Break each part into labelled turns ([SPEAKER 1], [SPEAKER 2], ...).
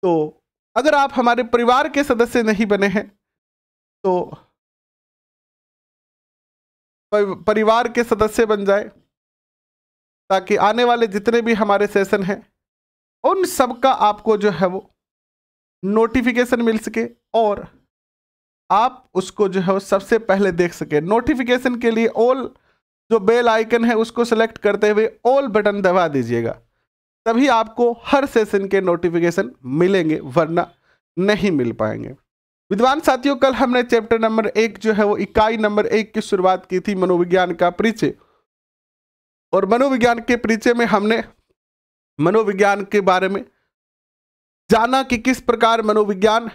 [SPEAKER 1] तो अगर आप हमारे परिवार के सदस्य नहीं बने हैं तो परिवार के सदस्य बन जाए, ताकि आने वाले जितने भी हमारे सेशन हैं उन सब का आपको जो है वो नोटिफिकेशन मिल सके और आप उसको जो है वो सबसे पहले देख सके। नोटिफिकेशन के लिए ऑल जो बेल आइकन है उसको सेलेक्ट करते हुए ऑल बटन दबा दीजिएगा, तभी आपको हर सेशन के नोटिफिकेशन मिलेंगे, वरना नहीं मिल पाएंगे। विद्वान साथियों, कल हमने चैप्टर नंबर 1 जो है वो इकाई नंबर 1 की शुरुआत की थी, मनोविज्ञान का परिचय। और मनोविज्ञान के परिचय में हमने मनोविज्ञान के बारे में जाना कि किस प्रकार मनोविज्ञान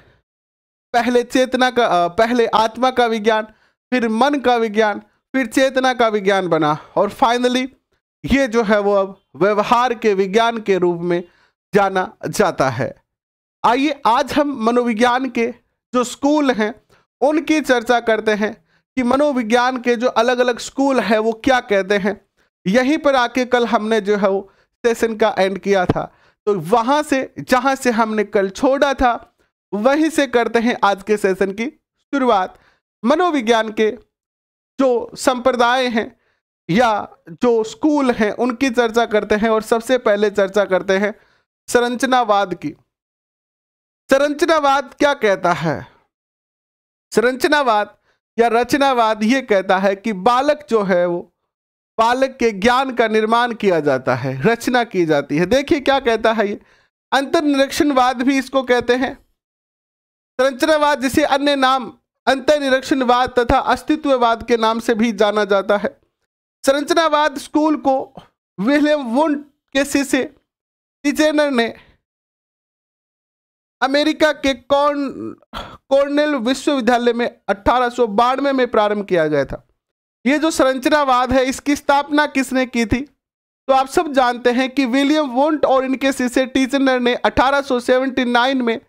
[SPEAKER 1] पहले आत्मा का विज्ञान, फिर मन का विज्ञान, फिर चेतना का विज्ञान बना और फाइनली ये जो है वो अब व्यवहार के विज्ञान के रूप में जाना जाता है। आइए आज हम मनोविज्ञान के जो स्कूल हैं उनकी चर्चा करते हैं कि मनोविज्ञान के जो अलग अलग स्कूल है वो क्या कहते हैं। यहीं पर आके कल हमने जो है वो सेशन का एंड किया था, तो वहां से जहां से हमने कल छोड़ा था वहीं से करते हैं आज के सेशन की शुरुआत। मनोविज्ञान के जो संप्रदाय हैं या जो स्कूल हैं उनकी चर्चा करते हैं और सबसे पहले चर्चा करते हैं संरचनावाद की। संरचनावाद क्या कहता है? संरचनावाद या रचनावाद ये कहता है कि बालक जो है वो बालक के ज्ञान का निर्माण किया जाता है, रचना की जाती है। देखिए क्या कहता है ये, अंतर्निरीक्षणवाद भी इसको कहते हैं। संरचनावाद जिसे अन्य नाम अंतर्निरीक्षणवाद तथा अस्तित्ववाद के नाम से भी जाना जाता है। संरचनावाद स्कूल को विलियम वुंड के शिष्य टीचेनर ने अमेरिका के कॉर्नेल विश्वविद्यालय में 1892 में प्रारंभ किया गया था। ये जो संरचनावाद है इसकी स्थापना किसने की थी? तो आप सब जानते हैं कि विलियम वुंड और इनके शिष्य टीचेनर ने 1879 में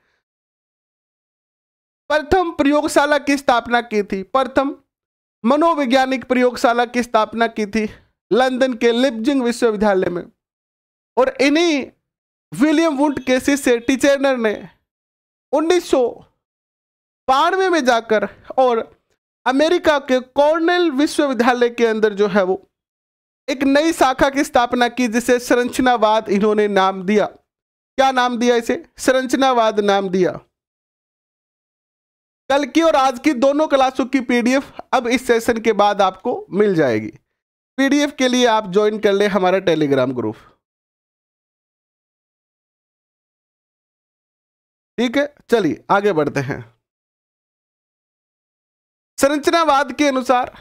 [SPEAKER 1] प्रथम प्रयोगशाला की स्थापना की थी। प्रथम मनोवैज्ञानिक प्रयोगशाला की स्थापना की थी लंदन के लिपजिंग विश्वविद्यालय में। और इन्हीं विलियम वुंड के शिष्य टीचेनर ने 1992 में जाकर और अमेरिका के कॉर्नेल विश्वविद्यालय के अंदर जो है वो एक नई शाखा की स्थापना की जिसे संरचनावाद इन्होंने नाम दिया। क्या नाम दिया इसे? संरचनावाद नाम दिया। कल की और आज की दोनों क्लासों की पीडीएफ अब इस सेशन के बाद आपको मिल जाएगी। पीडीएफ के लिए आप ज्वाइन कर ले हमारा टेलीग्राम ग्रुप, ठीक है। चलिए आगे बढ़ते हैं। संरचनावाद के अनुसार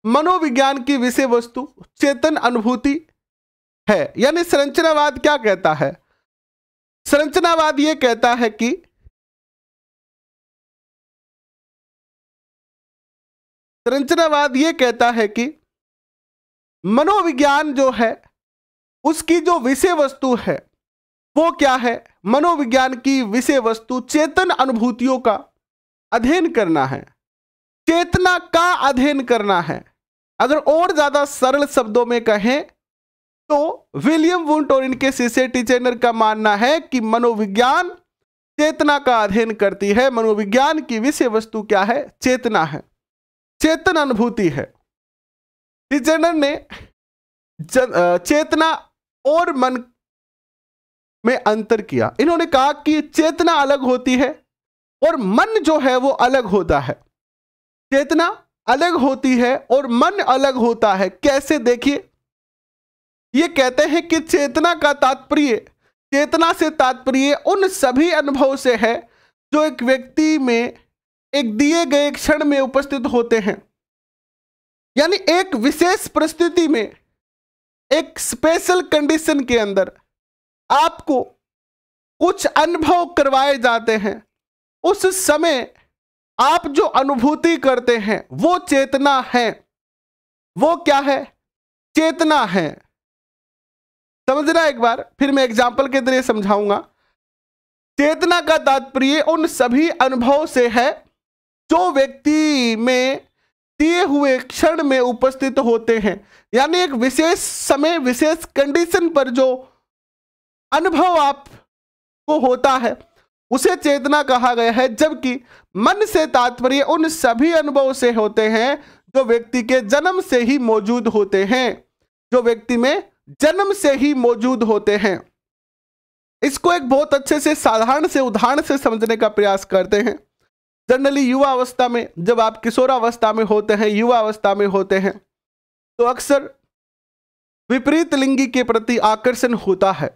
[SPEAKER 1] मनोविज्ञान की विषय वस्तु चेतन अनुभूति है। यानी संरचनावाद क्या कहता है? संरचनावाद यह कहता है कि मनोविज्ञान जो है उसकी जो विषय वस्तु है वो क्या है? मनोविज्ञान की विषय वस्तु चेतन अनुभूतियों का अध्ययन करना है, चेतना का अध्ययन करना है। अगर और ज्यादा सरल शब्दों में कहें तो विलियम वुंड और इनके शिष्य टीचेनर का मानना है कि मनोविज्ञान चेतना का अध्ययन करती है। मनोविज्ञान की विषय वस्तु क्या है? चेतना है, चेतन अनुभूति है। टीचेनर ने चेतना और मन में अंतर किया। इन्होंने कहा कि चेतना अलग होती है और मन जो है वो अलग होता है। चेतना अलग होती है और मन अलग होता है। कैसे? देखिए, ये कहते हैं कि चेतना से तात्पर्य उन सभी अनुभव से है जो एक व्यक्ति में एक दिए गए क्षण में उपस्थित होते हैं। यानी एक विशेष परिस्थिति में, एक स्पेशल कंडीशन के अंदर आपको कुछ अनुभव करवाए जाते हैं। उस समय आप जो अनुभूति करते हैं वो चेतना है। वो क्या है? चेतना है। समझना एक बार, फिर मैं एग्जाम्पल के जरिए समझाऊंगा। चेतना का तात्पर्य उन सभी अनुभव से है जो व्यक्ति में दिए हुए क्षण में उपस्थित होते हैं। यानी एक विशेष समय, विशेष कंडीशन पर जो अनुभव आपको होता है उसे चेतना कहा गया है, जबकि मन से तात्पर्य उन सभी अनुभव से होते हैं जो व्यक्ति के जन्म से ही मौजूद होते हैं, जो व्यक्ति में जन्म से ही मौजूद होते हैं। इसको एक बहुत अच्छे से साधारण से उदाहरण से समझने का प्रयास करते हैं। जनरली युवा अवस्था में, जब आप किशोरावस्था में होते हैं, युवा अवस्था में होते हैं, तो अक्सर विपरीत लिंगी के प्रति आकर्षण होता है,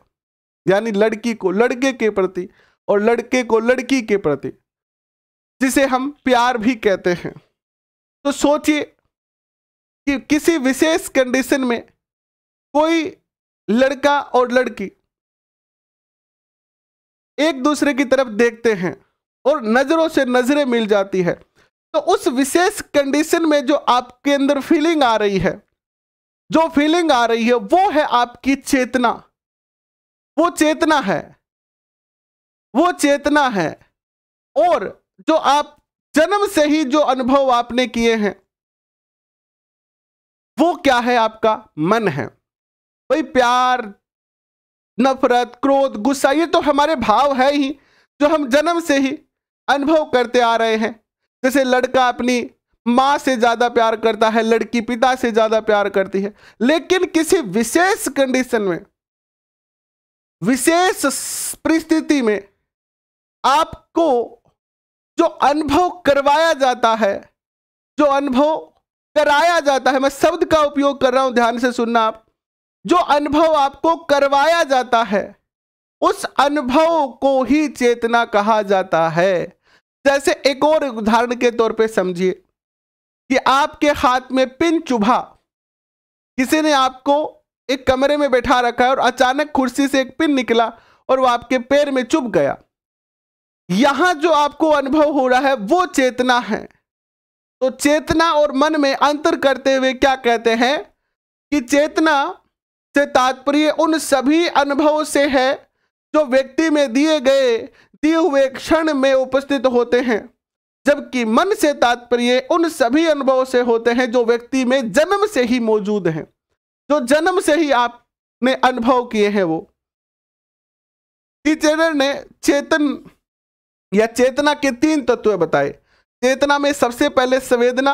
[SPEAKER 1] यानी लड़की को लड़के के प्रति और लड़के को लड़की के प्रति, जिसे हम प्यार भी कहते हैं। तो सोचिए कि किसी विशेष कंडीशन में कोई लड़का और लड़की एक दूसरे की तरफ देखते हैं और नजरों से नजरें मिल जाती है, तो उस विशेष कंडीशन में जो आपके अंदर फीलिंग आ रही है, जो फीलिंग आ रही है वो है आपकी चेतना। वो चेतना है, वो चेतना है। और जो आप जन्म से ही जो अनुभव आपने किए हैं वो क्या है? आपका मन है। भाई प्यार, नफरत, क्रोध, गुस्सा, ये तो हमारे भाव है ही, जो हम जन्म से ही अनुभव करते आ रहे हैं। जैसे लड़का अपनी मां से ज्यादा प्यार करता है, लड़की पिता से ज्यादा प्यार करती है। लेकिन किसी विशेष कंडीशन में, विशेष परिस्थिति में आपको जो अनुभव करवाया जाता है, जो अनुभव कराया जाता है, मैं शब्द का उपयोग कर रहा हूं, ध्यान से सुनना आप, जो अनुभव आपको करवाया जाता है उस अनुभव को ही चेतना कहा जाता है। जैसे एक और उदाहरण के तौर पे समझिए कि आपके हाथ में पिन चुभा, किसी ने आपको एक कमरे में बैठा रखा है और अचानक कुर्सी से एक पिन निकला और वो आपके पैर में चुभ गया। यहां जो आपको अनुभव हो रहा है वो चेतना है। तो चेतना और मन में अंतर करते हुए क्या कहते हैं कि चेतना से तात्पर्य उन सभी अनुभवों से है जो व्यक्ति में दिए हुए क्षण में उपस्थित होते हैं, जबकि मन से तात्पर्य उन सभी अनुभवों से होते हैं जो व्यक्ति में जन्म से ही मौजूद हैं, जो जन्म से ही आपने अनुभव किए हैं। वो टीचर ने चेतन या चेतना के 3 तत्व बताए। चेतना में सबसे पहले संवेदना,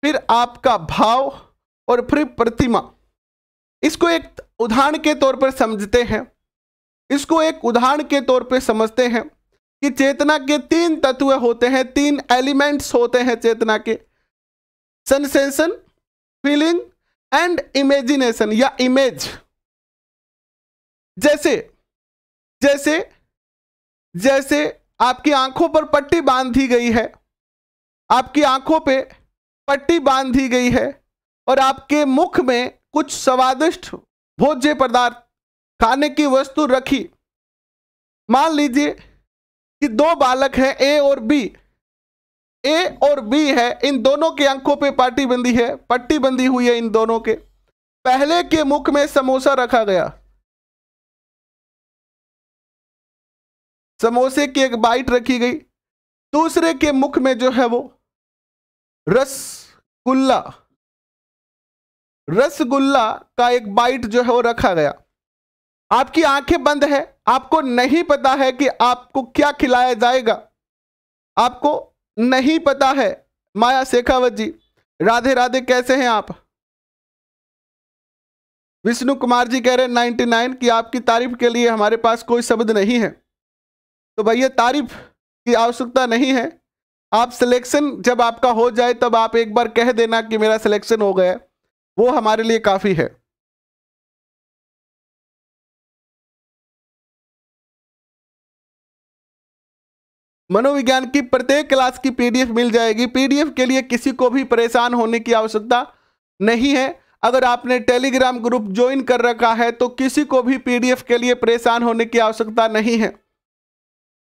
[SPEAKER 1] फिर आपका भाव और फिर प्रतिमा। इसको एक उदाहरण के तौर पर समझते हैं, इसको एक उदाहरण के तौर पर समझते हैं कि चेतना के 3 तत्व होते हैं, 3 एलिमेंट्स होते हैं चेतना के, सेंसेशन, फीलिंग एंड इमेजिनेशन या इमेज। जैसे जैसे जैसे आपकी आंखों पर पट्टी बांध दी गई है, आपकी आंखों पे पट्टी बांध दी गई है और आपके मुख में कुछ स्वादिष्ट भोज्य पदार्थ, खाने की वस्तु रखी। मान लीजिए कि 2 बालक हैं, ए और बी। ए और बी है, इन दोनों की आंखों पे पट्टी बंधी है, पट्टी बंधी हुई है इन दोनों के। पहले के मुख में समोसा रखा गया, समोसे की एक बाइट रखी गई। दूसरे के मुख में जो है वो रसगुल्ला का एक बाइट जो है वो रखा गया। आपकी आंखें बंद है, आपको नहीं पता है कि आपको क्या खिलाया जाएगा, आपको नहीं पता है। माया शेखावत जी, राधे राधे, कैसे हैं आप? विष्णु कुमार जी कह रहे हैं 99 कि आपकी तारीफ के लिए हमारे पास कोई शब्द नहीं है। तो भैया तारीफ की आवश्यकता नहीं है, आप सिलेक्शन जब आपका हो जाए तब आप एक बार कह देना कि मेरा सिलेक्शन हो गया, वो हमारे लिए काफी है। मनोविज्ञान की प्रत्येक क्लास की पीडीएफ मिल जाएगी। पीडीएफ के लिए किसी को भी परेशान होने की आवश्यकता नहीं है। अगर आपने टेलीग्राम ग्रुप ज्वाइन कर रखा है तो किसी को भी पीडीएफ के लिए परेशान होने की आवश्यकता नहीं है।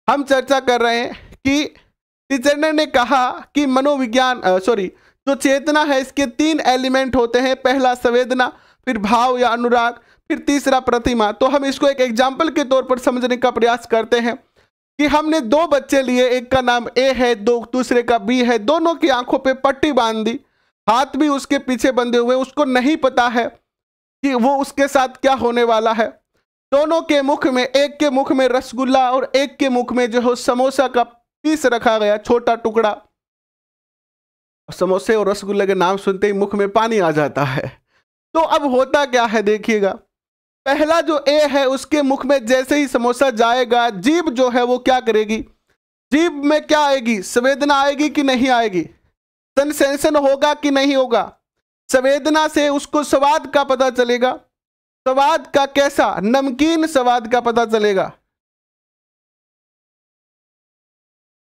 [SPEAKER 1] हम चर्चा कर रहे हैं कि टीचर ने कहा कि मनोविज्ञान जो चेतना है इसके 3 एलिमेंट होते हैं। पहला संवेदना, फिर भाव या अनुराग, फिर तीसरा प्रतिमा। तो हम इसको एक एग्जाम्पल के तौर पर समझने का प्रयास करते हैं कि हमने 2 बच्चे लिए, एक का नाम ए है, दूसरे का बी है। दोनों की आंखों पे पट्टी बांध दी, हाथ भी उसके पीछे बंधे हुए, उसको नहीं पता है कि वो उसके साथ क्या होने वाला है। दोनों के मुख में, एक के मुख में रसगुल्ला और एक के मुख में जो है समोसा का पीस रखा गया, छोटा टुकड़ा। समोसे और रसगुल्ले के नाम सुनते ही मुख में पानी आ जाता है। तो अब होता क्या है देखिएगा, पहला जो ए है उसके मुख में जैसे ही समोसा जाएगा, जीभ जो है वो क्या करेगी, जीभ में क्या आएगी, संवेदना आएगी कि नहीं आएगी, सेंसेशन होगा कि नहीं होगा। संवेदना से उसको स्वाद का पता चलेगा, स्वाद का कैसा, नमकीन स्वाद का पता चलेगा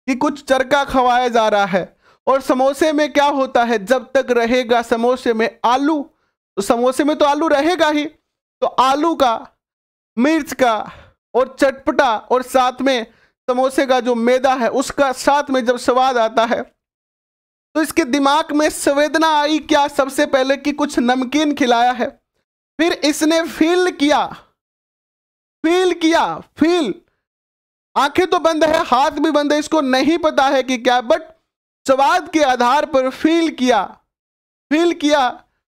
[SPEAKER 1] कि कुछ चरका खवाया जा रहा है। और समोसे में क्या होता है, जब तक रहेगा समोसे में आलू, तो समोसे में तो आलू रहेगा ही, तो आलू का, मिर्च का और चटपटा और साथ में समोसे का जो मैदा है उसका साथ में जब स्वाद आता है तो इसके दिमाग में संवेदना आई क्या, सबसे पहले कि कुछ नमकीन खिलाया है। फिर इसने फील किया, फील, आंखें तो बंद है, हाथ भी बंद है, इसको नहीं पता है कि क्या, बट स्वाद के आधार पर फील किया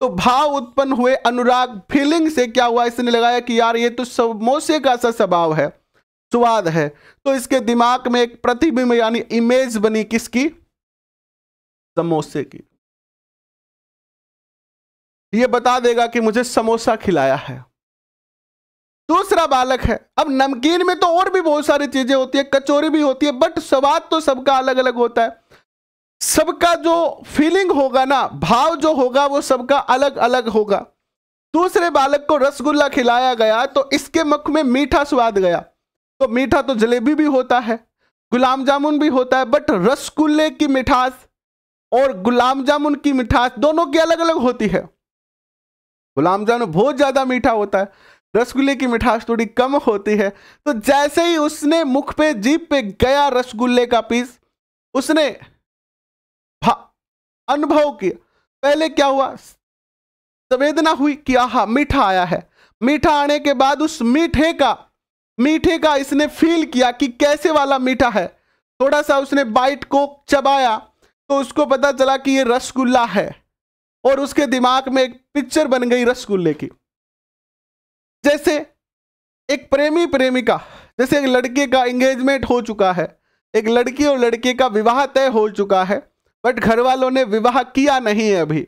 [SPEAKER 1] तो भाव उत्पन्न हुए, अनुराग, फीलिंग से क्या हुआ, इसने लगाया कि यार ये तो समोसे का सा स्वभाव है, स्वाद है। तो इसके दिमाग में एक प्रतिबिंब यानी इमेज बनी, किसकी, समोसे की। ये बता देगा कि मुझे समोसा खिलाया है। दूसरा बालक है, अब नमकीन में तो और भी बहुत सारी चीजें होती है, कचौरी भी होती है, बट स्वाद तो सबका अलग अलग होता है। सबका जो फीलिंग होगा ना, भाव जो होगा वो सबका अलग अलग होगा। दूसरे बालक को रसगुल्ला खिलाया गया तो इसके मुख में मीठा स्वाद गया। तो मीठा तो जलेबी भी होता है, गुलाब जामुन भी होता है, बट रसगुल्ले की मिठास और गुलाब जामुन की मिठास दोनों की अलग अलग होती है। गुलाब जामुन बहुत ज्यादा मीठा होता है, रसगुल्ले की मिठास थोड़ी कम होती है। तो जैसे ही उसने मुख पे, जीभ पे गया रसगुल्ले का पीस, उसने अनुभव किया, पहले क्या हुआ, संवेदना हुई कि आहा मीठा आया है। मीठा आने के बाद उस मीठे का इसने फील किया कि कैसे वाला मीठा है। थोड़ा सा उसने बाइट को चबाया तो उसको पता चला कि ये रसगुल्ला है, और उसके दिमाग में एक पिक्चर बन गई रसगुल्ले की। जैसे एक प्रेमी प्रेमिका, जैसे एक लड़के का एंगेजमेंट हो चुका है, एक लड़की और लड़के का विवाह तय हो चुका है, बट घर वालों ने विवाह किया नहीं है अभी।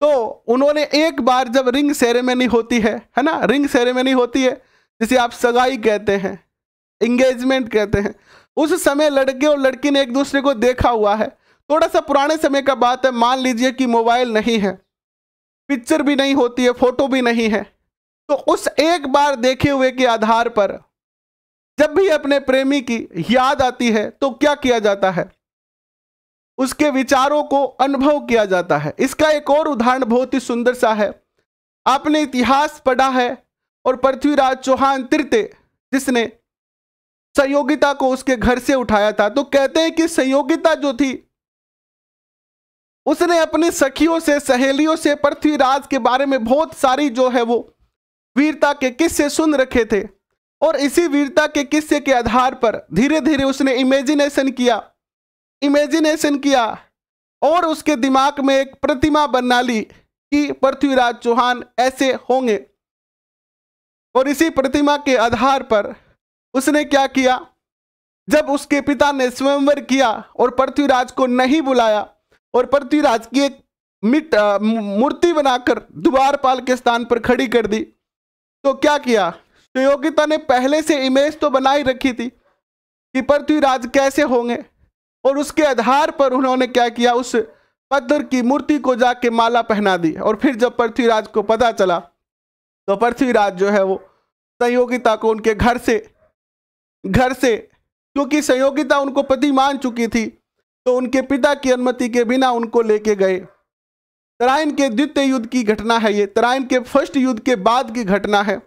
[SPEAKER 1] तो उन्होंने एक बार, जब रिंग सेरेमनी होती है ना, रिंग सेरेमनी होती है जिसे आप सगाई कहते हैं, एंगेजमेंट कहते हैं, उस समय लड़के और लड़की ने एक दूसरे को देखा हुआ है। थोड़ा सा पुराने समय का बात है, मान लीजिए कि मोबाइल नहीं है, पिक्चर भी नहीं होती है, फोटो भी नहीं है। तो उस एक बार देखे हुए के आधार पर जब भी अपने प्रेमी की याद आती है तो क्या किया जाता है, उसके विचारों को अनुभव किया जाता है। इसका एक और उदाहरण बहुत ही सुंदर सा है, आपने इतिहास पढ़ा है, और पृथ्वीराज चौहान तृतीय जिसने संयोगिता को उसके घर से उठाया था, तो कहते हैं कि संयोगिता जो थी उसने अपनी सखियों से, सहेलियों से पृथ्वीराज के बारे में बहुत सारी जो है वो वीरता के किस्से सुन रखे थे, और इसी वीरता के किस्से के आधार पर धीरे धीरे उसने इमेजिनेशन किया और उसके दिमाग में एक प्रतिमा बना ली कि पृथ्वीराज चौहान ऐसे होंगे। और इसी प्रतिमा के आधार पर उसने क्या किया, जब उसके पिता ने स्वयंवर किया और पृथ्वीराज को नहीं बुलाया और पृथ्वीराज की एक मूर्ति बनाकर द्वारपाल के स्थान पर खड़ी कर दी, तो क्या किया, संयोगिता ने पहले से इमेज तो बनाई रखी थी कि पृथ्वीराज कैसे होंगे, और उसके आधार पर उन्होंने क्या किया, उस पत्थर की मूर्ति को जाके माला पहना दी। और फिर जब पृथ्वीराज को पता चला तो पृथ्वीराज जो है वो संयोगिता को उनके घर से, क्योंकि संयोगिता उनको पति मान चुकी थी, तो उनके पिता की अनुमति के बिना उनको लेके गए। तराइन के द्वितीय युद्ध की घटना है ये, तराइन के फर्स्ट युद्ध के बाद की घटना है,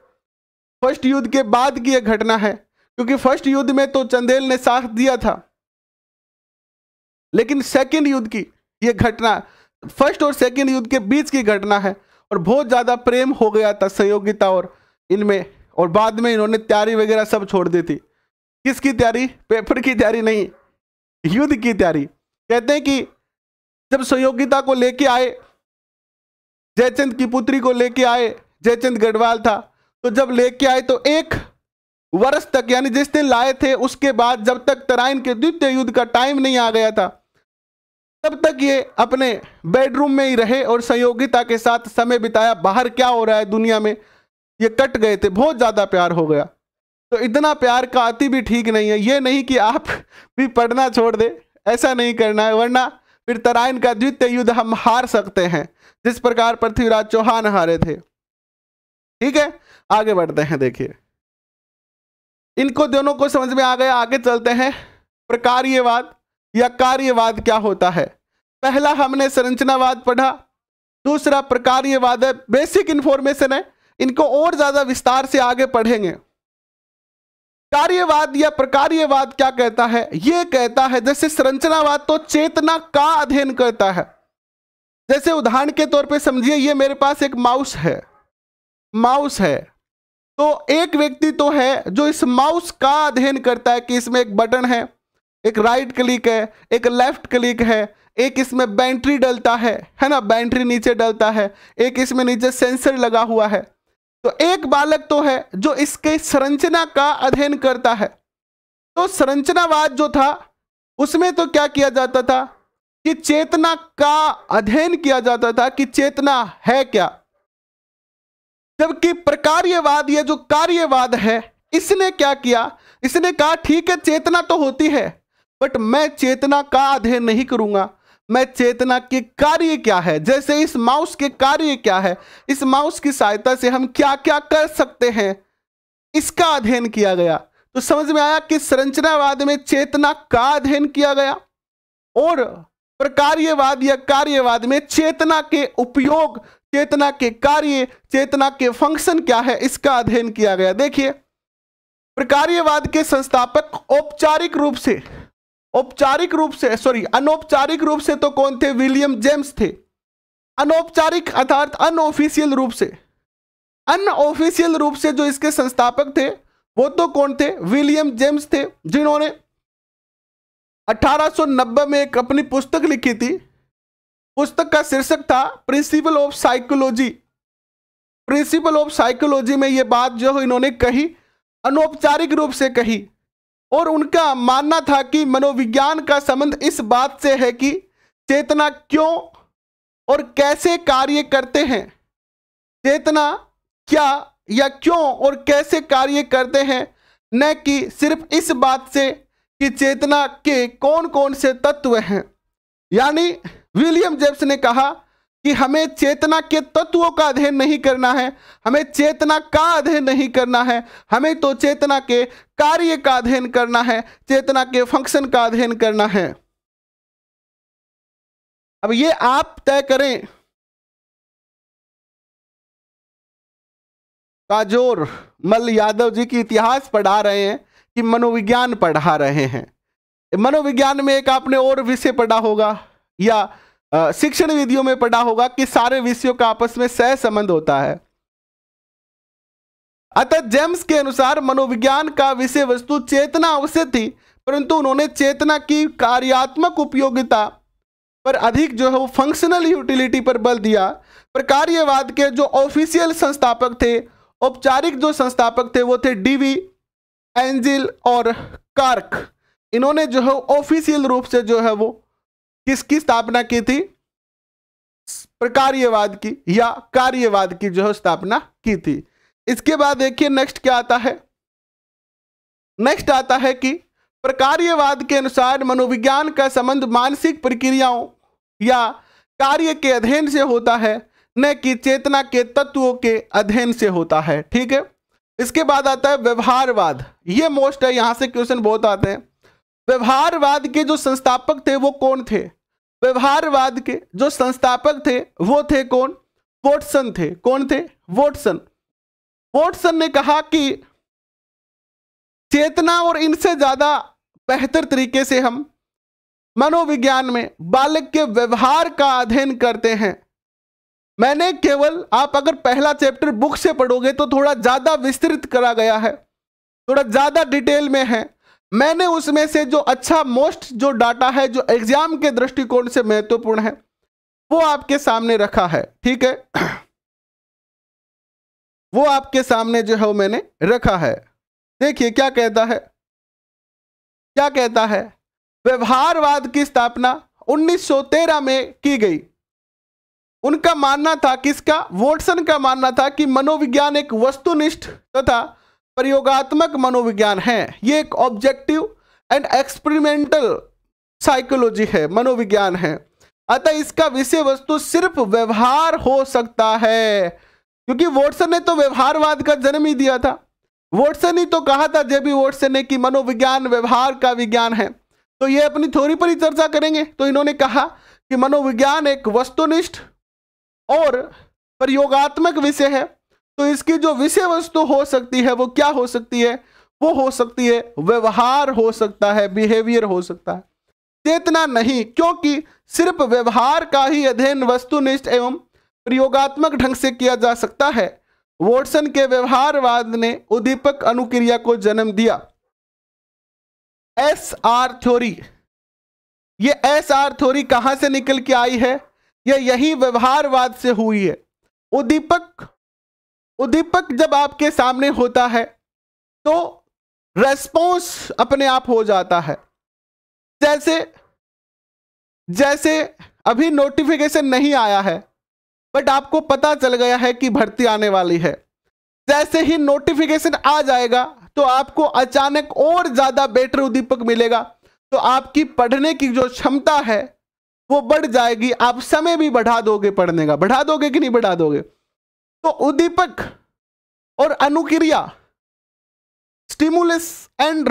[SPEAKER 1] फर्स्ट युद्ध के बाद की यह घटना है, क्योंकि फर्स्ट युद्ध में तो चंदेल ने साथ दिया था, लेकिन सेकंड युद्ध की यह घटना, फर्स्ट और सेकंड युद्ध के बीच की घटना है, और बहुत ज्यादा प्रेम हो गया था संयोगिता और इनमें, और बाद में इन्होंने तैयारी वगैरह सब छोड़ दी थी। किसकी तैयारी, पेपर की तैयारी नहीं, युद्ध की तैयारी। कहते हैं कि जब संयोगिता को लेके आए, जयचंद की पुत्री को लेके आए, जयचंद गढ़वाल था, तो जब लेके आए तो 1 वर्ष तक, यानी जिस दिन लाए थे उसके बाद जब तक तराइन के द्वितीय युद्ध का टाइम नहीं आ गया था, तब तक ये अपने बेडरूम में ही रहे और सहयोगिता के साथ समय बिताया। बाहर क्या हो रहा है दुनिया में ये कट गए थे, बहुत ज्यादा प्यार हो गया। तो इतना प्यार का अति भी ठीक नहीं है। ये नहीं कि आप भी पढ़ना छोड़ दे, ऐसा नहीं करना है, वरना फिर तराइन का द्वितीय युद्ध हम हार सकते हैं, जिस प्रकार पृथ्वीराज चौहान हारे थे। ठीक है, आगे बढ़ते हैं। देखिए, इनको दोनों को समझ में आ गया। आगे चलते हैं। प्रकार्यवाद या कार्यवाद क्या होता है? पहला हमने संरचनावाद पढ़ा, दूसरा प्रकार्यवाद है। बेसिक इंफॉर्मेशन है, इनको और ज्यादा विस्तार से आगे पढ़ेंगे। कार्यवाद या प्रकार्यवाद क्या कहता है? यह कहता है, जैसे संरचनावाद तो चेतना का अध्ययन करता है। जैसे उदाहरण के तौर पे समझिए, ये मेरे पास एक माउस है, तो एक व्यक्ति तो है जो इस माउस का अध्ययन करता है कि इसमें एक बटन है, एक राइट क्लिक है, एक लेफ्ट क्लिक है, एक इसमें बैटरी डलता है ना, बैटरी नीचे डलता है, एक इसमें नीचे सेंसर लगा हुआ है। तो एक बालक तो है जो इसके संरचना का अध्ययन करता है। तो संरचनावाद जो था उसमें तो क्या किया जाता था कि चेतना का अध्ययन किया जाता था कि चेतना है क्या। जबकि प्रकार्यवाद या जो कार्यवाद है, इसने क्या किया? इसने कहा ठीक है चेतना तो होती है, बट मैं चेतना का अध्ययन नहीं करूंगा, मैं चेतना के कार्य क्या है, जैसे इस माउस के कार्य क्या है, इस माउस की सहायता से हम क्या क्या कर सकते हैं, इसका अध्ययन किया गया। तो समझ में आया कि संरचनावाद में चेतना का अध्ययन किया गया और प्रकार्यवाद या कार्यवाद में चेतना के उपयोग, चेतना के कार्य, चेतना के फंक्शन क्या है, इसका अध्ययन किया गया। देखिए, प्रकार्यवाद के संस्थापक अनौपचारिक रूप से तो कौन थे? विलियम जेम्स थे। अनौपचारिक अर्थात अनऑफिशियल रूप से जो इसके संस्थापक थे वो तो कौन थे? विलियम जेम्स थे, जिन्होंने 1890 में एक अपनी पुस्तक लिखी थी। पुस्तक का शीर्षक था प्रिंसिपल ऑफ साइकोलॉजी में ये बात जो इन्होंने कही, अनौपचारिक रूप से कही, और उनका मानना था कि मनोविज्ञान का संबंध इस बात से है कि चेतना क्यों और कैसे कार्य करते हैं, चेतना क्या या क्यों और कैसे कार्य करते हैं, न कि सिर्फ इस बात से कि चेतना के कौन कौन से तत्व हैं। यानी विलियम जेम्स ने कहा कि हमें चेतना के तत्वों का अध्ययन नहीं करना है, हमें चेतना का अध्ययन नहीं करना है, हमें तो चेतना के कार्य का अध्ययन करना है, चेतना के फंक्शन का अध्ययन करना है। अब ये आप तय करें। काजोर मल्ल यादव जी की इतिहास पढ़ा रहे हैं कि मनोविज्ञान पढ़ा रहे हैं? मनोविज्ञान में एक आपने और विषय पढ़ा होगा या शिक्षण विधियों में पढ़ा होगा कि सारे विषयों का आपस में सह संबंध होता है। अतः जेम्स के अनुसार मनोविज्ञान का विषय वस्तु चेतना अवश्य थी, परंतु उन्होंने चेतना की कार्यात्मक उपयोगिता पर अधिक जो है वो फंक्शनल यूटिलिटी पर बल दिया। प्रकार्यवाद के जो ऑफिशियल संस्थापक थे, औपचारिक जो संस्थापक थे, वो थे डीवी, एंजिल और कार्क। इन्होंने जो है ऑफिशियल रूप से जो है वो किसकी स्थापना की थी? प्रकार्यवाद की या कार्यवाद की जो है स्थापना की थी। इसके बाद देखिए नेक्स्ट क्या आता है। नेक्स्ट आता है कि प्रकार्यवाद के अनुसार मनोविज्ञान का संबंध मानसिक प्रक्रियाओं या कार्य के अध्ययन से होता है, न कि चेतना के तत्वों के अध्ययन से होता है। ठीक है, इसके बाद आता है व्यवहारवाद। ये मोस्ट है, यहां से क्वेश्चन बहुत आते हैं। व्यवहारवाद के जो संस्थापक थे वो कौन थे? व्यवहारवाद के जो संस्थापक थे वो थे कौन? वॉटसन थे। कौन थे? वॉटसन ने कहा कि चेतना और इनसे ज्यादा बेहतर तरीके से हम मनोविज्ञान में बालक के व्यवहार का अध्ययन करते हैं। मैंने केवल, आप अगर पहला चैप्टर बुक से पढ़ोगे तो थोड़ा ज्यादा विस्तृत करा गया है, थोड़ा ज्यादा डिटेल में है। मैंने उसमें से जो अच्छा मोस्ट जो डाटा है, जो एग्जाम के दृष्टिकोण से महत्वपूर्ण है, वो आपके सामने रखा है। ठीक है, वो आपके सामने जो है वो मैंने रखा है। देखिए क्या कहता है, क्या कहता है। व्यवहारवाद की स्थापना 1913 में की गई। उनका मानना था, किसका, वॉटसन का मानना था कि मनोविज्ञान एक वस्तुनिष्ठ तथा प्रयोगात्मक मनोविज्ञान है। ये एक ऑब्जेक्टिव एंड एक्सपेरिमेंटल साइकोलॉजी है, मनोविज्ञान है। अतः इसका विषय वस्तु सिर्फ व्यवहार हो सकता है, क्योंकि वॉटसन ने तो व्यवहारवाद का जन्म ही दिया था। वॉटसन ही तो कहा था, जेबी वॉटसन ने, कि मनोविज्ञान व्यवहार का विज्ञान है। तो ये अपनी थ्योरी पर ही चर्चा करेंगे। तो इन्होंने कहा कि मनोविज्ञान एक वस्तुनिष्ठ और प्रयोगात्मक विषय है। तो इसकी जो विषय वस्तु हो सकती है वो क्या हो सकती है, वो हो सकती है व्यवहार हो सकता है, बिहेवियर हो सकता है, चेतना नहीं, क्योंकि सिर्फ व्यवहार का ही अध्ययन वस्तुनिष्ठ एवं प्रयोगात्मक ढंग से किया जा सकता है। वॉटसन के व्यवहारवाद ने उद्दीपक अनुक्रिया को जन्म दिया। एसआर थ्योरी, ये एसआर थ्योरी कहां से निकल के आई है, यही व्यवहारवाद से हुई है। उद्दीपक जब आपके सामने होता है तो रेस्पॉन्स अपने आप हो जाता है। जैसे अभी नोटिफिकेशन नहीं आया है, बट आपको पता चल गया है कि भर्ती आने वाली है। जैसे ही नोटिफिकेशन आ जाएगा तो आपको अचानक और ज्यादा बेटर उद्दीपक मिलेगा, तो आपकी पढ़ने की जो क्षमता है वो बढ़ जाएगी। आप समय भी बढ़ा दोगे पढ़ने का, बढ़ा दोगे कि नहीं बढ़ा दोगे। तो उद्दीपक और अनुक्रिया, स्टिमुलस एंड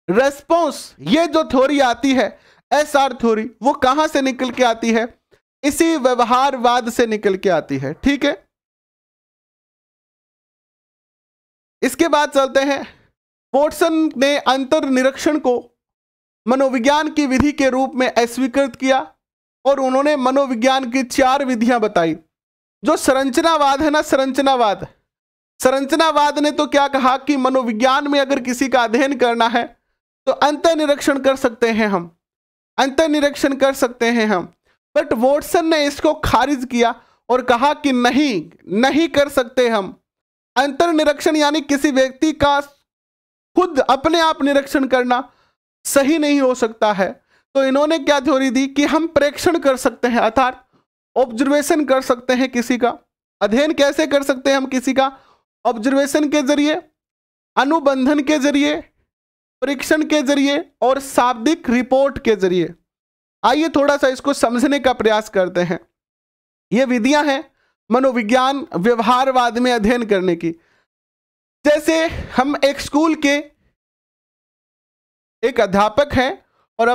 [SPEAKER 1] रेस्पॉन्स, ये जो थ्योरी आती है एसआर थ्योरी, वो कहां से निकल के आती है, इसी व्यवहारवाद से निकल के आती है। ठीक है, इसके बाद चलते हैं। वॉटसन ने अंतर निरीक्षण को मनोविज्ञान की विधि के रूप में अस्वीकृत किया और उन्होंने मनोविज्ञान की 4 विधियां बताई। जो संरचनावाद है ना, संरचनावाद ने तो क्या कहा कि मनोविज्ञान में अगर किसी का अध्ययन करना है तो अंतर्निरीक्षण कर सकते हैं हम, अंतर्निरीक्षण कर सकते हैं हम। बट वॉटसन ने इसको खारिज किया और कहा कि नहीं कर सकते हम अंतर्निरीक्षण, यानी किसी व्यक्ति का खुद अपने आप निरीक्षण करना सही नहीं हो सकता है। तो इन्होंने क्या थ्योरी दी कि हम प्रेक्षण कर सकते हैं, अर्थात ऑब्जर्वेशन कर सकते हैं किसी का। अध्ययन कैसे कर सकते हैं हम किसी का, ऑब्जर्वेशन के जरिए, अनुबंधन के जरिए, परीक्षण के जरिए और शाब्दिक रिपोर्ट के जरिए। आइए थोड़ा सा इसको समझने का प्रयास करते हैं। ये विधियां हैं मनोविज्ञान व्यवहारवाद में अध्ययन करने की। जैसे हम एक स्कूल के एक अध्यापक हैं और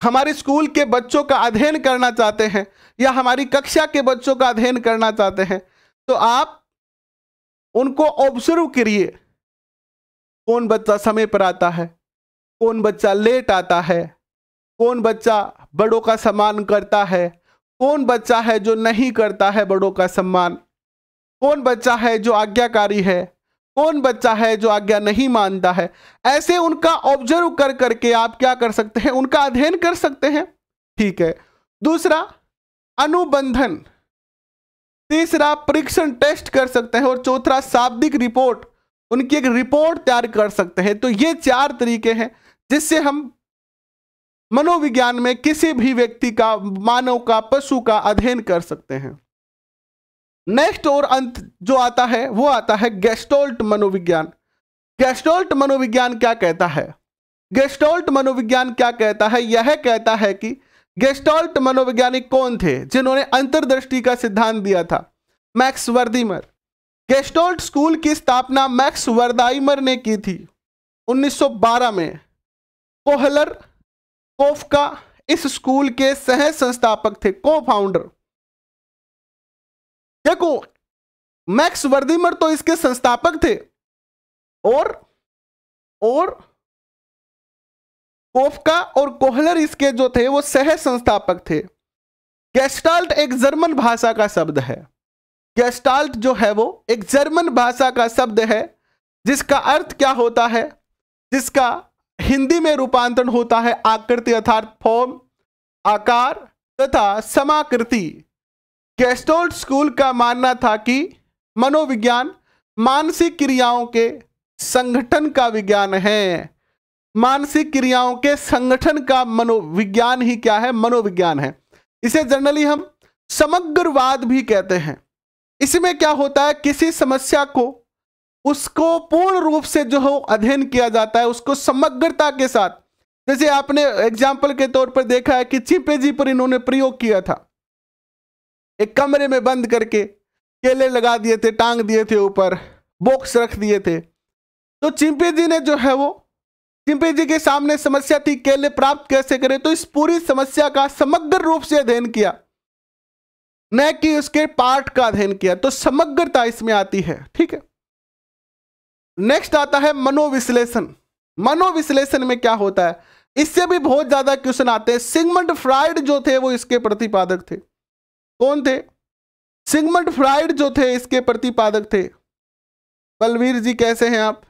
[SPEAKER 1] हमारे स्कूल के बच्चों का अध्ययन करना चाहते हैं या हमारी कक्षा के बच्चों का अध्ययन करना चाहते हैं, तो आप उनको ऑब्जर्व करिए। कौन बच्चा समय पर आता है, कौन बच्चा लेट आता है, कौन बच्चा बड़ों का सम्मान करता है, कौन बच्चा है जो नहीं करता है बड़ों का सम्मान, कौन बच्चा है जो आज्ञाकारी है, कौन बच्चा है जो आज्ञा नहीं मानता है। ऐसे उनका ऑब्जर्व कर करके आप क्या कर सकते हैं, उनका अध्ययन कर सकते हैं। ठीक है, दूसरा अनुबंधन, तीसरा परीक्षण टेस्ट कर सकते हैं और चौथा शाब्दिक रिपोर्ट, उनकी एक रिपोर्ट तैयार कर सकते हैं। तो ये 4 तरीके हैं जिससे हम मनोविज्ञान में किसी भी व्यक्ति का, मानव का, पशु का अध्ययन कर सकते हैं। नेक्स्ट और अंत जो आता है वो आता है गेस्टोल्ट मनोविज्ञान। गेस्टोल्ट मनोविज्ञान क्या कहता है, गेस्टोल्ट मनोविज्ञान क्या कहता है, यह कहता है कि गेस्टोल्ट मनोवैज्ञानिक कौन थे जिन्होंने अंतर्दृष्टि का सिद्धांत दिया था, मैक्स वर्दीमर। गेस्टोल्ट स्कूल की स्थापना मैक्स वर्दाइमर ने की थी 1912 में। कोहलर, कोफका इस स्कूल के सह संस्थापक थे, को फाउंडर। देखो, मैक्स वर्दीमर तो इसके संस्थापक थे और कोफका और कोहलर इसके जो थे वो सह संस्थापक थे। गेस्टाल्ट एक जर्मन भाषा का शब्द है। गेस्टाल्ट जो है वो एक जर्मन भाषा का शब्द है जिसका अर्थ क्या होता है, जिसका हिंदी में रूपांतरण होता है आकृति अर्थात फॉर्म, आकार तथा समाकृति। गेस्टोल्ट स्कूल का मानना था कि मनोविज्ञान मानसिक क्रियाओं के संगठन का विज्ञान है। मानसिक क्रियाओं के संगठन का मनोविज्ञान ही क्या है? मनोविज्ञान है। इसे जनरली हम समग्रवाद भी कहते हैं। इसमें क्या होता है, किसी समस्या को उसको पूर्ण रूप से जो है अध्ययन किया जाता है, उसको समग्रता के साथ। जैसे आपने एग्जाम्पल के तौर पर देखा है कि चिंपैंजी पर इन्होंने प्रयोग किया था, एक कमरे में बंद करके केले लगा दिए थे, टांग दिए थे ऊपर, बॉक्स रख दिए थे। तो चिंपैंजी ने जो है वो, चिंपैंजी के सामने समस्या थी केले प्राप्त कैसे करें, तो इस पूरी समस्या का समग्र रूप से अध्ययन किया, न कि उसके पार्ट का अध्ययन किया। तो समग्रता इसमें आती है। ठीक है, नेक्स्ट आता है मनोविश्लेषण। मनोविश्लेषण में क्या होता है, इससे भी बहुत ज्यादा क्वेश्चन आते हैं। सिगमंड फ्राइड जो थे वो इसके प्रतिपादक थे। कौन थे? सिगमंड फ्राइड जो थे इसके प्रतिपादक थे। बलवीर जी कैसे हैं आप?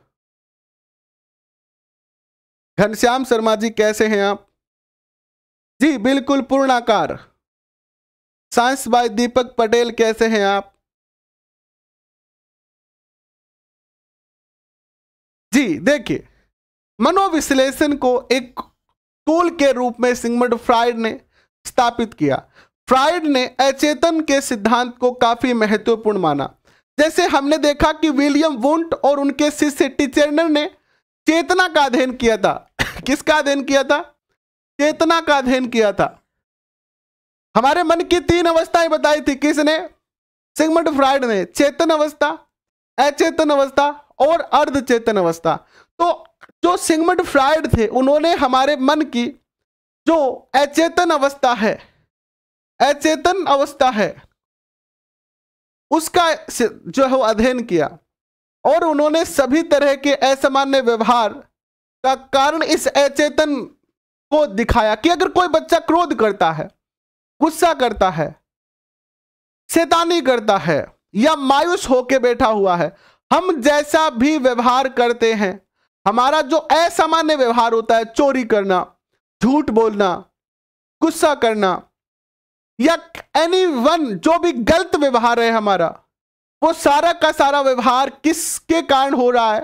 [SPEAKER 1] घनश्याम शर्मा जी कैसे हैं आप? जी बिल्कुल पूर्णाकार। साइंस बाय दीपक पटेल कैसे हैं आप? जी देखिए, मनोविश्लेषण को एक टूल के रूप में सिगमंड फ्राइड ने स्थापित किया। फ्राइड ने अचेतन के सिद्धांत को काफी महत्वपूर्ण माना। जैसे हमने देखा कि विलियम वुंट और उनके शिष्य टिचर्नर ने चेतना का अध्ययन किया था। किसका अध्ययन किया था? चेतना का अध्ययन किया था। हमारे मन की 3 अवस्थाएं बताई थी। किसने? सिगमंड फ्राइड ने। चेतन अवस्था, अचेतन अवस्था और अर्धचेतन अवस्था। तो जो सिगमंड फ्राइड थे उन्होंने हमारे मन की जो अचेतन अवस्था है, अचेतन अवस्था है, उसका जो है अध्ययन किया और उन्होंने सभी तरह के असामान्य व्यवहार का कारण इस अचेतन को दिखाया कि अगर कोई बच्चा क्रोध करता है, गुस्सा करता है, शैतानी करता है या मायूस होकर बैठा हुआ है, हम जैसा भी व्यवहार करते हैं, हमारा जो असामान्य व्यवहार होता है, चोरी करना, झूठ बोलना, गुस्सा करना या एनीवन, जो भी गलत व्यवहार है हमारा, वो सारा का सारा व्यवहार किसके कारण हो रहा है?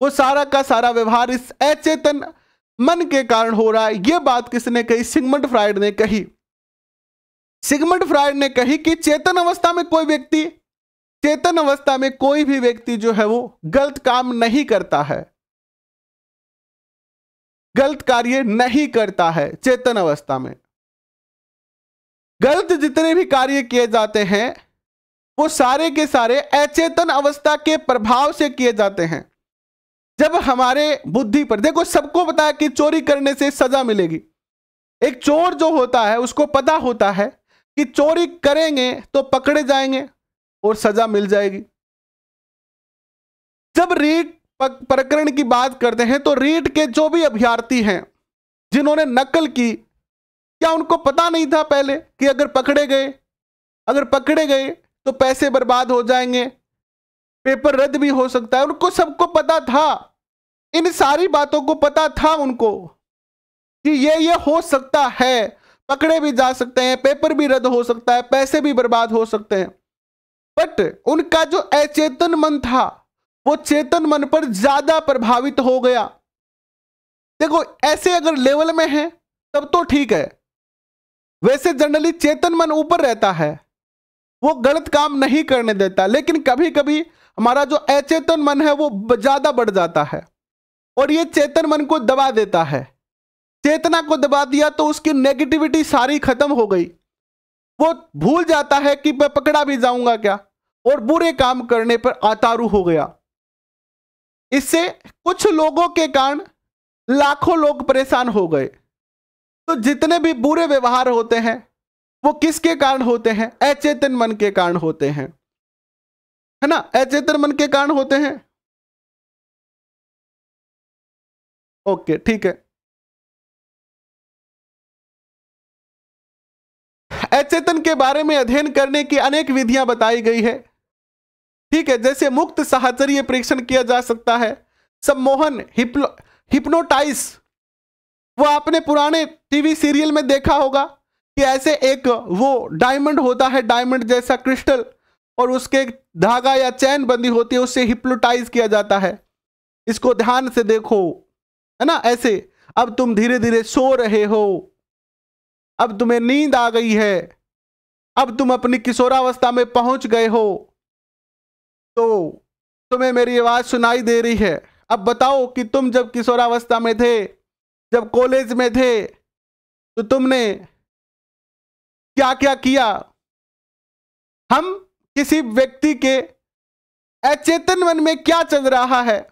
[SPEAKER 1] वो सारा का सारा व्यवहार इस अचेतन मन के कारण हो रहा है। ये बात किसने कही? सिगमंड फ्राइड ने कही। सिगमंड फ्राइड ने कही कि चेतन अवस्था में कोई व्यक्ति, चेतन अवस्था में कोई भी व्यक्ति जो है वो गलत काम नहीं करता है, गलत कार्य नहीं करता है। चेतन अवस्था में गलत जितने भी कार्य किए जाते हैं वो सारे के सारे अचेतन अवस्था के प्रभाव से किए जाते हैं। जब हमारे बुद्धि पर, देखो सबको पता है कि चोरी करने से सजा मिलेगी। एक चोर जो होता है उसको पता होता है कि चोरी करेंगे तो पकड़े जाएंगे और सजा मिल जाएगी। जब रीट प्रकरण की बात करते हैं तो रीट के जो भी अभ्यर्थी हैं जिन्होंने नकल की, क्या उनको पता नहीं था पहले कि अगर पकड़े गए तो पैसे बर्बाद हो जाएंगे, पेपर रद्द भी हो सकता है? उनको सबको पता था, इन सारी बातों को पता था उनको कि ये हो सकता है, पकड़े भी जा सकते हैं, पेपर भी रद्द हो सकता है, पैसे भी बर्बाद हो सकते हैं। बट उनका जो अचेतन मन था वो चेतन मन पर ज्यादा प्रभावित हो गया। देखो ऐसे अगर लेवल में है तब तो ठीक है, वैसे जनरली चेतन मन ऊपर रहता है, वो गलत काम नहीं करने देता। लेकिन कभी कभी हमारा जो अचेतन मन है वो ज्यादा बढ़ जाता है और ये चेतन मन को दबा देता है। चेतना को दबा दिया तो उसकी नेगेटिविटी सारी खत्म हो गई। वो भूल जाता है कि मैं पकड़ा भी जाऊंगा क्या, और बुरे काम करने पर आतारू हो गया। इससे कुछ लोगों के कारण लाखों लोग परेशान हो गए। तो जितने भी बुरे व्यवहार होते हैं वो किसके कारण होते हैं? अचेतन मन के कारण होते हैं, है ना? अचेतन मन के कारण होते हैं। ओके ठीक है। अचेतन के बारे में अध्ययन करने की अनेक विधियां बताई गई है। ठीक है, जैसे मुक्त साहचर्य परीक्षण किया जा सकता है, सम्मोहन, हिप्नोटाइज। वो आपने पुराने टीवी सीरियल में देखा होगा कि ऐसे एक वो डायमंड होता है, डायमंड जैसा क्रिस्टल, और उसके धागा या चैन बंदी होती है, उससे हिप्नोटाइज किया जाता है। इसको ध्यान से देखो, है ना। ऐसे अब तुम धीरे धीरे सो रहे हो, अब तुम्हें नींद आ गई है, अब तुम अपनी किशोरावस्था में पहुंच गए हो, तो तुम्हें मेरी आवाज सुनाई दे रही है। अब बताओ कि तुम जब किशोरावस्था में थे, जब कॉलेज में थे, तो तुमने क्या क्या किया। हम किसी व्यक्ति के अचेतन मन में क्या चल रहा है,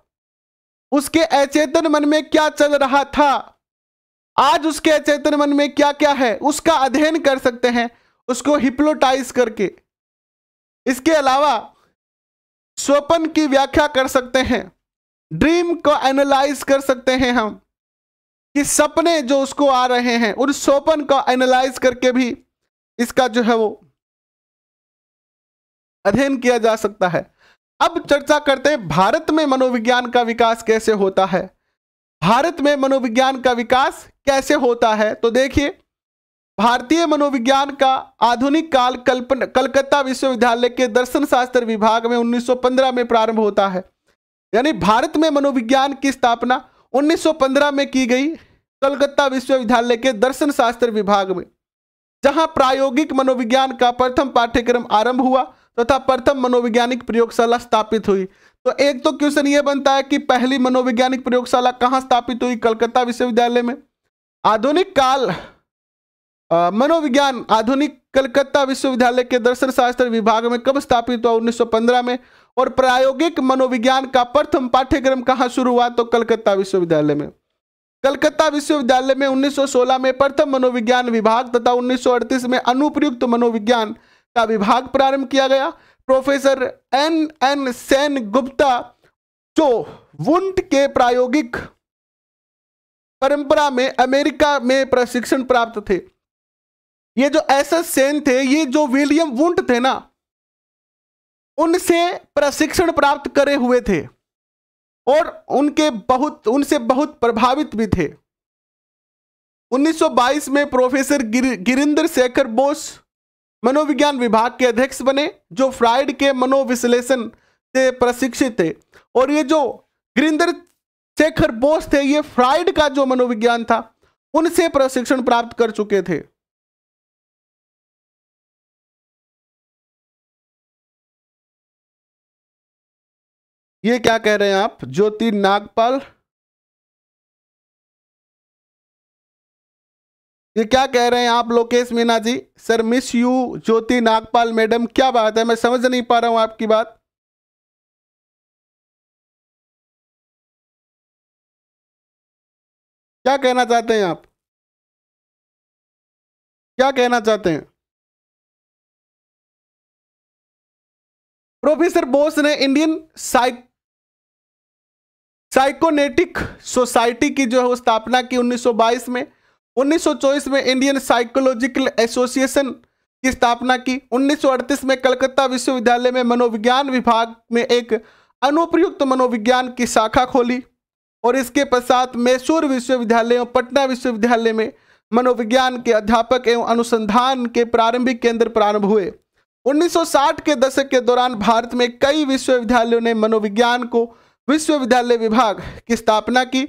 [SPEAKER 1] उसके अचेतन मन में क्या चल रहा था, आज उसके अचेतन मन में क्या क्या है, उसका अध्ययन कर सकते हैं, उसको हिप्नोटाइज करके। इसके अलावा स्वप्न की व्याख्या कर सकते हैं, ड्रीम को एनालाइज कर सकते हैं हम, कि सपने जो उसको आ रहे हैं उन स्वप्न को एनालाइज करके भी इसका जो है वो अध्ययन किया जा सकता है। अब चर्चा करते हैं भारत में मनोविज्ञान का विकास कैसे होता है। भारत में मनोविज्ञान का विकास कैसे होता है, तो देखिए, भारतीय मनोविज्ञान का आधुनिक काल कलकत्ता विश्वविद्यालय के दर्शन शास्त्र विभाग में 1915 में प्रारंभ होता है। यानी भारत में मनोविज्ञान की स्थापना 1915 में की गई कलकत्ता विश्वविद्यालय के दर्शन शास्त्र विभाग में, जहां प्रायोगिक मनोविज्ञान का प्रथम पाठ्यक्रम आरंभ हुआ तथा प्रथम मनोवैज्ञानिक प्रयोगशाला स्थापित हुई। तो एक तो क्वेश्चन यह बनता है कि पहली मनोवैज्ञानिक प्रयोगशाला कहां स्थापित हुई? कलकत्ता विश्वविद्यालय में। आधुनिक काल मनोविज्ञान आधुनिक कलकत्ता विश्वविद्यालय के दर्शन शास्त्र विभाग में कब स्थापित हुआ? 1915 में। और प्रायोगिक मनोविज्ञान का प्रथम पाठ्यक्रम कहां शुरू हुआ? तो कलकत्ता विश्वविद्यालय में। कलकत्ता विश्वविद्यालय में 1916 में प्रथम मनोविज्ञान विभाग तथा 1938 में अनुप्रयुक्त मनोविज्ञान का विभाग प्रारंभ किया गया। प्रोफेसर एन सेन गुप्ता, जो वुंट के प्रायोगिक परंपरा में अमेरिका में प्रशिक्षण प्राप्त थे। ये जो एस सेन थे, ये जो विलियम वुंट थे ना, उनसे प्रशिक्षण प्राप्त करे हुए थे और उनसे बहुत प्रभावित भी थे। 1922 में प्रोफेसर गिरिंदर शेखर बोस मनोविज्ञान विभाग के अध्यक्ष बने, जो फ्राइड के मनोविश्लेषण से प्रशिक्षित थे। और ये जो गिरिंदर शेखर बोस थे, ये फ्राइड का जो मनोविज्ञान था उनसे प्रशिक्षण प्राप्त कर चुके थे। ये क्या कह रहे हैं आप? ज्योति नागपाल, ये क्या कह रहे हैं आप? Lokesh Meena ji, sir miss you Jyoti Nagpal madam, क्या बात है? मैं समझ नहीं पा रहा हूं आपकी बात। क्या कहना चाहते हैं आप? क्या कहना चाहते हैं? प्रोफेसर बोस ने इंडियन साइकोनेटिक सोसाइटी की जो है स्थापना की 1922 में। 1924 में इंडियन साइकोलॉजिकल एसोसिएशन की स्थापना की। 1938 में कलकत्ता विश्वविद्यालय में मनोविज्ञान विभाग में एक अनुप्रयुक्त मनोविज्ञान की शाखा खोली और इसके पश्चात मैसूर विश्वविद्यालय और पटना विश्वविद्यालय में मनोविज्ञान के अध्यापक एवं अनुसंधान के प्रारंभिक केंद्र प्रारंभ हुए। 1960 के दशक के दौरान भारत में कई विश्वविद्यालयों ने मनोविज्ञान को विश्वविद्यालय विभाग की स्थापना की।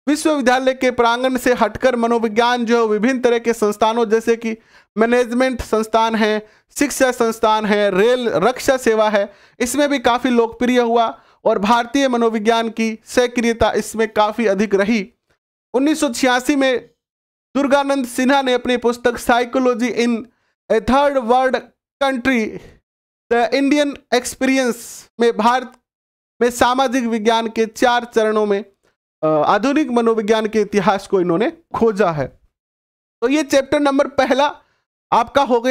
[SPEAKER 1] विश्वविद्यालय के प्रांगण से हटकर मनोविज्ञान जो विभिन्न तरह के संस्थानों जैसे कि मैनेजमेंट संस्थान है, शिक्षा संस्थान है, रेल रक्षा सेवा है, इसमें भी काफ़ी लोकप्रिय हुआ और भारतीय मनोविज्ञान की सक्रियता इसमें काफ़ी अधिक रही। 1986 में दुर्गानंद सिन्हा ने अपनी पुस्तक psychology in A third world country the Indian experience में भारत में सामाजिक विज्ञान के 4 चरणों में आधुनिक मनोविज्ञान के इतिहास को इन्होंने खोजा है। तो ये चैप्टर नंबर पहला आपका हो गया।